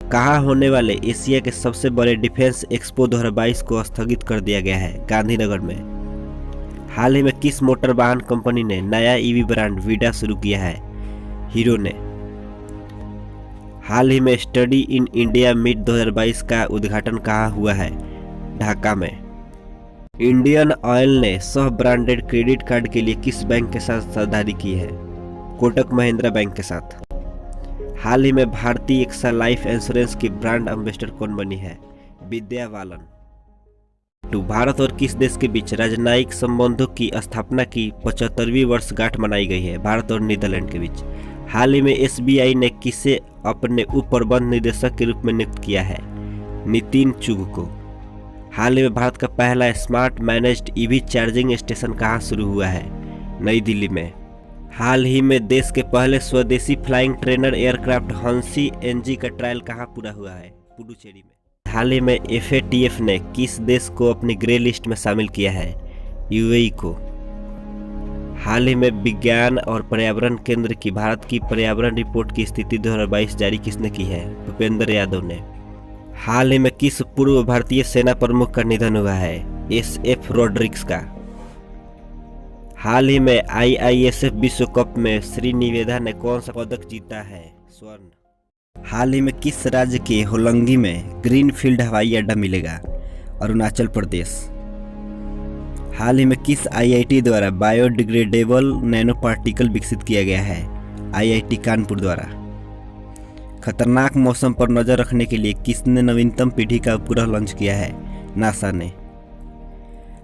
कहाँ होने वाले एशिया के सबसे बड़े डिफेंस एक्सपो 2022 को स्थगित कर दिया गया है? गांधीनगर में। हाल ही में किस मोटर वाहन कंपनी ने नया ईवी ब्रांड वीडा शुरू किया है? हीरो ने। हाल ही में स्टडी इन इंडिया मीट 2022 का उद्घाटन कहाँ हुआ है? ढाका में। इंडियन ऑयल ने सह ब्रांडेड क्रेडिट कार्ड के लिए किस बैंक के साथ साझेदारी की है? कोटक महिंद्रा बैंक के साथ। हाल ही में भारतीय एक्सा लाइफ इंश्योरेंस की ब्रांड एम्बेसडर कौन बनी है? विद्या बालन। भारत और किस देश के बीच राजनयिक संबंधों की स्थापना की 75वीं वर्षगांठ मनाई गई है? भारत और नीदरलैंड के बीच। हाल ही में एसबीआई ने किसे अपने उप प्रबंध निदेशक के रूप में नियुक्त किया है? नितिन चुग को। हाल ही में भारत का पहला smart managed EV charging station कहाँ शुरू हुआ है? नई दिल्ली में। हाल ही में देश के पहले स्वदेशी फ्लाइंग ट्रेनर एयरक्राफ्ट हंसी एनजी का ट्रायल कहाँ पूरा हुआ है? पुडुचेरी में। हाल ही में एफएटीएफ ने किस देश को अपनी ग्रे लिस्ट में शामिल किया है? यूएई को। हाल ही में विज्ञान और पर्यावरण केंद्र की भारत की पर्यावरण रिपोर्ट की स्थिति 2022 जारी किसने की है? भूपेंद्र यादव ने। हाल ही में किस पूर्व भारतीय सेना प्रमुख का निधन हुआ है? एसएफ रॉड्रिक्स का। हाल ही में आईआईएसएफ विश्व कप में श्रीनिवेदा ने कौन सा पदक जीता है? स्वर्ण। हाल ही में किस राज्य के होलंगी में ग्रीनफील्ड हवाई अड्डा मिलेगा? अरुणाचल प्रदेश। हाल ही में किस आईआईटी द्वारा बायोडिग्रेडेबल नैनो पार्टिकल विकसित किया गया है? आईआईटी कानपुर द्वारा। खतरनाक मौसम पर नजर रखने के लिए किसने नवीनतम पीढ़ी का उपग्रह लॉन्च किया है? नासा ने।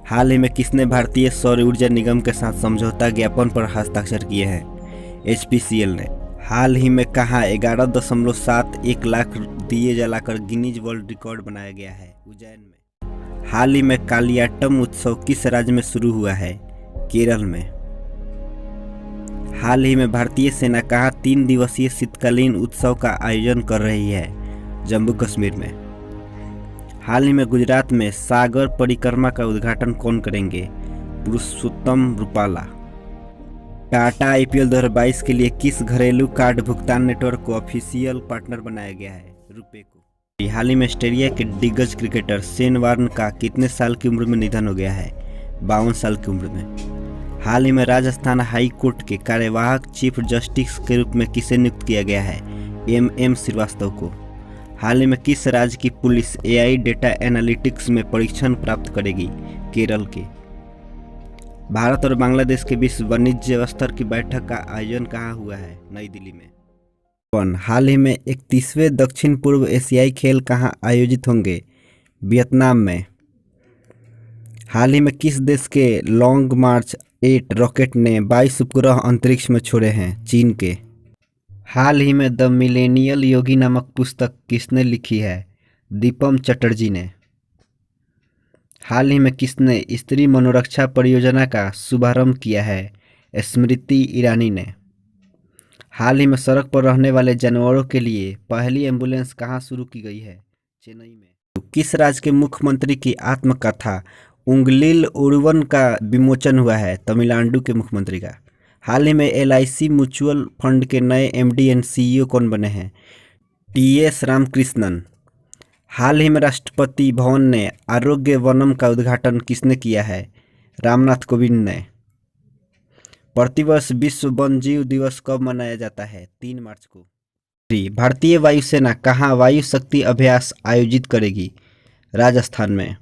हाल ही में किसने भारतीय सौर ऊर्जा निगम के साथ समझौता ज्ञापन पर हस्ताक्षर किए हैं? एचपीसीएल ने। हाल ही में कहाँ 11.71 लाख दिए जलाकर गिनीज वर्ल्ड रिकॉर्ड बनाया गया है? उज्जैन में। हाल ही में कालियाट्टम उत्सव किस राज्य में शुरू हुआ है? केरल में। हाल ही में भारतीय सेना कहाँ 3 दिवसीय शीतकालीन उत्सव का आयोजन कर रही है? जम्मू कश्मीर में। हाल ही में गुजरात में सागर परिक्रमा का उद्घाटन कौन करेंगे? पुरुषोत्तम रूपाला। टाटा आईपीएल 2022 के लिए किस घरेलू कार्ड भुगतान नेटवर्क को ऑफिशियल पार्टनर बनाया गया है? रुपे को। हाल ही में ऑस्ट्रेलिया के दिग्गज क्रिकेटर शेन वार्न का कितने साल की उम्र में निधन हो गया है? 52 साल की उम्र में। हाल ही में राजस्थान हाई कोर्ट के कार्यवाहक चीफ जस्टिस के रूप में किसे नियुक्त किया गया है? एम श्रीवास्तव को। हाल ही में किस राज्य की पुलिस एआई डेटा एनालिटिक्स में प्रशिक्षण प्राप्त करेगी? केरल के। भारत और बांग्लादेश के बीच वाणिज्य स्तर की बैठक का आयोजन कहाँ हुआ है? नई दिल्ली में। हाल ही में 31वें दक्षिण पूर्व एशियाई खेल कहाँ आयोजित होंगे? वियतनाम में। हाल ही में किस देश के लॉन्ग मार्च 8 रॉकेट ने 22 उपग्रह अंतरिक्ष में छोड़े हैं? चीन के। हाल ही में द मिलेनियल योगी नामक पुस्तक किसने लिखी है? दीपम चटर्जी ने। हाल ही में किसने स्त्री मनोरक्षा परियोजना का शुभारंभ किया है? स्मृति ईरानी ने। हाल ही में सड़क पर रहने वाले जानवरों के लिए पहली एम्बुलेंस कहाँ शुरू की गई है? चेन्नई में। किस राज्य के मुख्यमंत्री की आत्मकथा उंगलिल उर्वन का विमोचन हुआ है? तमिलनाडु के मुख्यमंत्री का। हाल ही में एलआईसी म्यूचुअल फंड के नए एमडी एंड सीईओ कौन बने हैं? टीएस रामकृष्णन। हाल ही में राष्ट्रपति भवन ने आरोग्य वनम का उद्घाटन किसने किया है? रामनाथ कोविंद ने। प्रतिवर्ष विश्व वन्यजीव दिवस कब मनाया जाता है? 3 मार्च को। भारतीय वायुसेना कहाँ वायु शक्ति अभ्यास आयोजित करेगी? राजस्थान में।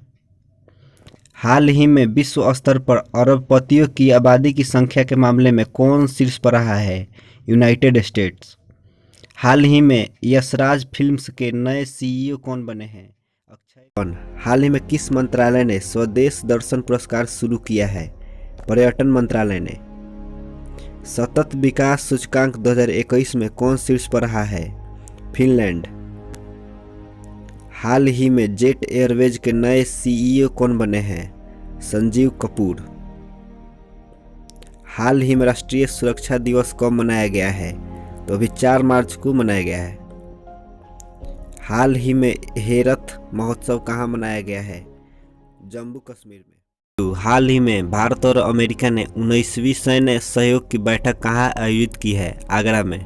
हाल ही में विश्व स्तर पर अरबपतियों की आबादी की संख्या के मामले में कौन शीर्ष पर रहा है? United states. हाल ही में यशराज फिल्म्स के नए सीईओ कौन बने हैं? अक्षय। हाल ही में किस मंत्रालय ने स्वदेश दर्शन पुरस्कार शुरू किया है? पर्यटन मंत्रालय ने। सतत विकास सूचकांक 2021 में कौन शीर्ष पर रहा है? फिनलैंड। हाल ही में जेट एयरवेज के नए सीईओ कौन बने हैं? संजीव कपूर। हाल ही में राष्ट्रीय सुरक्षा दिवस कब मनाया गया है? तो अभी 4 मार्च को मनाया गया है। हाल ही में हेरथ महोत्सव कहाँ मनाया गया है? जम्मू कश्मीर में। तो हाल ही में भारत और अमेरिका ने 19वीं सैन्य सहयोग की बैठक कहाँ आयोजित की है? आगरा में।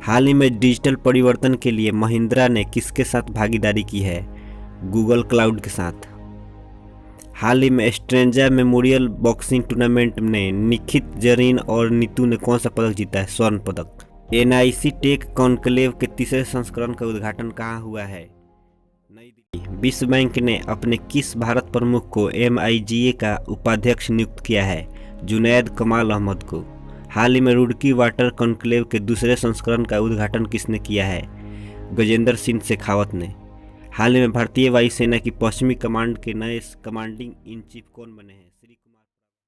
हाल ही में डिजिटल परिवर्तन के लिए महिंद्रा ने किसके साथ भागीदारी की है? गूगल क्लाउड के साथ। हाल ही में स्ट्रेंजा मेमोरियल बॉक्सिंग टूर्नामेंट में निखित जरीन और नीतू ने कौन सा पदक जीता है? स्वर्ण पदक। NIC टेक कॉन्क्लेव के तीसरे संस्करण का उद्घाटन कहाँ हुआ है? नई दिल्ली। विश्व बैंक ने अपने किस भारत प्रमुख को MIGA का उपाध्यक्ष नियुक्त किया है? जुनैद कमाल अहमद को। हाल ही में रुड़की वाटर कॉन्क्लेव के दूसरे संस्करण का उद्घाटन किसने किया है? गजेंद्र सिंह शेखावत ने। हाल ही में भारतीय वायुसेना की पश्चिमी कमांड के नए कमांडिंग इन चीफ कौन बने हैं?